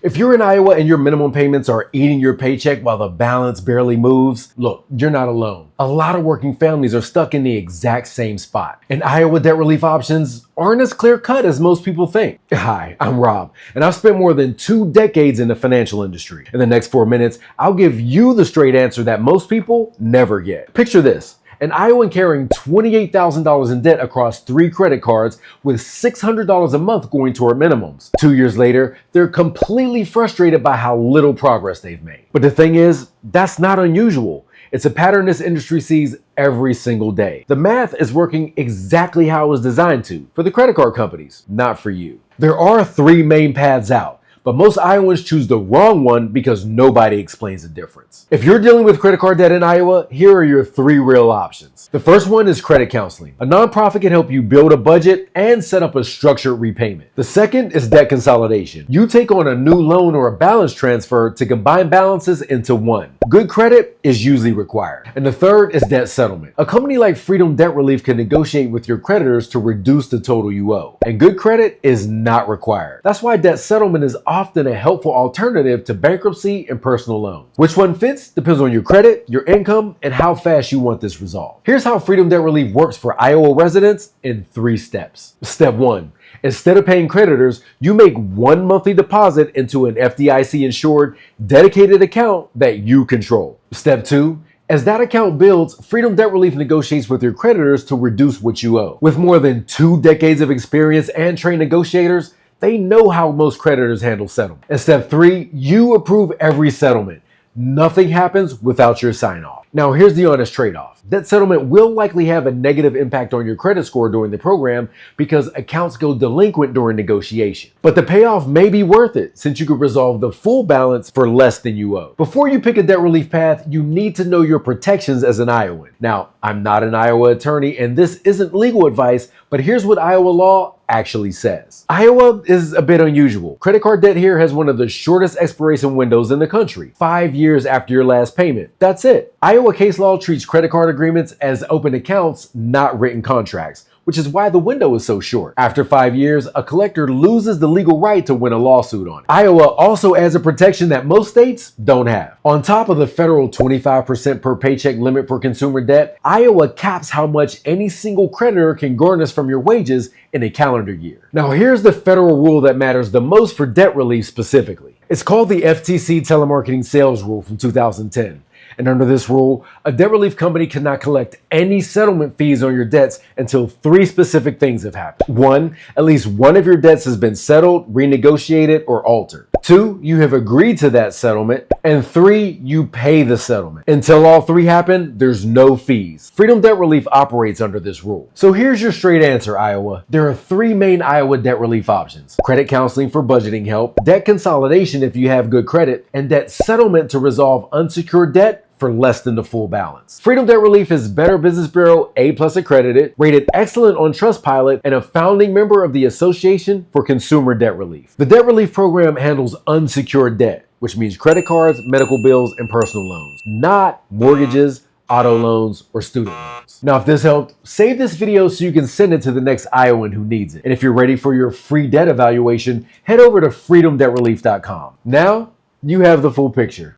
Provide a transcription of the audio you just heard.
If you're in Iowa and your minimum payments are eating your paycheck while the balance barely moves, look, you're not alone. A lot of working families are stuck in the exact same spot. And Iowa debt relief options aren't as clear-cut as most people think. Hi, I'm Rob, and I've spent more than 2 decades in the financial industry. In the next 4 minutes, I'll give you the straight answer that most people never get. Picture this. An Iowan carrying $28,000 in debt across 3 credit cards with $600 a month going toward minimums. 2 years later, they're completely frustrated by how little progress they've made. But the thing is, that's not unusual. It's a pattern this industry sees every single day. The math is working exactly how it was designed to, for the credit card companies, not for you. There are 3 main paths out. But most Iowans choose the wrong one because nobody explains the difference. If you're dealing with credit card debt in Iowa, here are your 3 real options. The first one is credit counseling. A nonprofit can help you build a budget and set up a structured repayment. The second is debt consolidation. You take on a new loan or a balance transfer to combine balances into one. Good credit is usually required. And the third is debt settlement. A company like Freedom Debt Relief can negotiate with your creditors to reduce the total you owe. And good credit is not required. That's why debt settlement is often a helpful alternative to bankruptcy and personal loans. Which one fits depends on your credit, your income, and how fast you want this resolved. Here's how Freedom Debt Relief works for Iowa residents in 3 steps. Step 1. Instead of paying creditors, you make 1 monthly deposit into an FDIC-insured, dedicated account that you control. Step 2. As that account builds, Freedom Debt Relief negotiates with your creditors to reduce what you owe. With more than 2 decades of experience and trained negotiators, they know how most creditors handle settlement. And step 3, you approve every settlement. Nothing happens without your sign-off. Now, here's the honest trade-off. Debt settlement will likely have a negative impact on your credit score during the program because accounts go delinquent during negotiation. But the payoff may be worth it since you could resolve the full balance for less than you owe. Before you pick a debt relief path, you need to know your protections as an Iowan. Now, I'm not an Iowa attorney and this isn't legal advice, but here's what Iowa law actually says. Iowa is a bit unusual. Credit card debt here has one of the shortest expiration windows in the country, 5 years after your last payment. That's it. Iowa case law treats credit card agreements as open accounts, not written contracts, which is why the window is so short. After 5 years, a collector loses the legal right to win a lawsuit on it. Iowa also adds a protection that most states don't have. On top of the federal 25% per paycheck limit for consumer debt, Iowa caps how much any single creditor can garnish from your wages in a calendar year. Now here's the federal rule that matters the most for debt relief specifically. It's called the FTC Telemarketing Sales Rule from 2010. And under this rule, a debt relief company cannot collect any settlement fees on your debts until 3 specific things have happened. 1, at least one of your debts has been settled, renegotiated, or altered. 2, you have agreed to that settlement. And 3, you pay the settlement. Until all 3 happen, there's no fees. Freedom Debt Relief operates under this rule. So here's your straight answer, Iowa. There are 3 main Iowa debt relief options: credit counseling for budgeting help, debt consolidation if you have good credit, and debt settlement to resolve unsecured debt for less than the full balance. Freedom Debt Relief is Better Business Bureau A+ accredited, rated excellent on Trustpilot, and a founding member of the Association for Consumer Debt Relief. The debt relief program handles unsecured debt, which means credit cards, medical bills, and personal loans, not mortgages, auto loans, or student loans. Now, if this helped, save this video so you can send it to the next Iowan who needs it. And if you're ready for your free debt evaluation, head over to freedomdebtrelief.com. Now, you have the full picture.